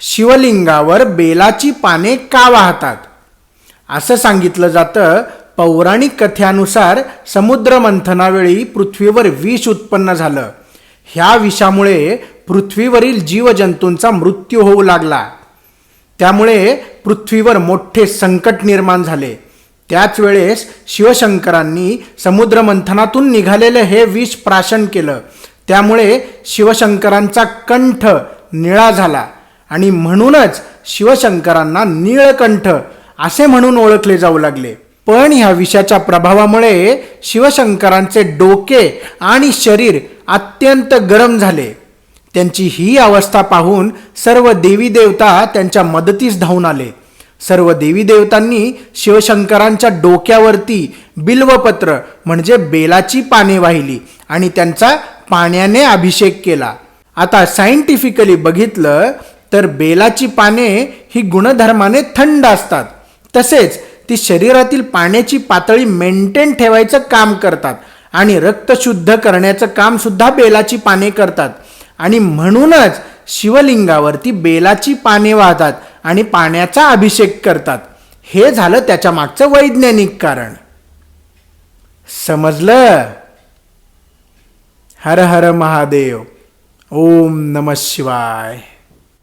शिवलिंगावर बेलाची पाने का वाहतात? असं सांगितलं जातं, पौराणिक कथेनुसार समुद्र मंथनावेळी पृथ्वीवर विष उत्पन्न झालं. ह्या विषामुळे पृथ्वीवरील जीवजंतूंचा मृत्यू होऊ लागला. त्यामुळे पृथ्वीवर मोठे संकट निर्माण झाले. त्याच वेळेस शिवशंकरांनी समुद्र मंथनातून निघालेले हे विष प्राशन केलं. त्यामुळे शिवशंकरांचा कंठ निळा झाला आणि म्हणूनच शिवशंकरांना नीळकंठ असे म्हणून ओळखले जाऊ लागले. पण ह्या विषाच्या प्रभावामुळे शिवशंकरांचे डोके आणि शरीर अत्यंत गरम झाले. त्यांची ही अवस्था पाहून सर्व देवी देवता त्यांच्या मदतीस धावून आले. सर्व देवी देवतांनी शिवशंकरांच्या डोक्यावरती बिल्वपत्र म्हणजे बेलाची पाने वाहिली आणि त्यांचा पाण्याने अभिषेक केला. आता सायंटिफिकली बघितलं तर बेलाची पाने ही गुणधर्माने थंड असतात. तसेच ती शरीरातील पाण्याची पातळी मेंटेन ठेवायचं काम करतात आणि रक्त शुद्ध करण्याचं काम सुद्धा बेलाची पाने करतात. आणि म्हणूनच शिवलिंगावरती बेलाची पाने वाहतात आणि पाण्याचा अभिषेक करतात. हे झालं त्याच्या मागचं वैज्ञानिक कारण. समजलं? हर हर महादेव. ओम नमः शिवाय.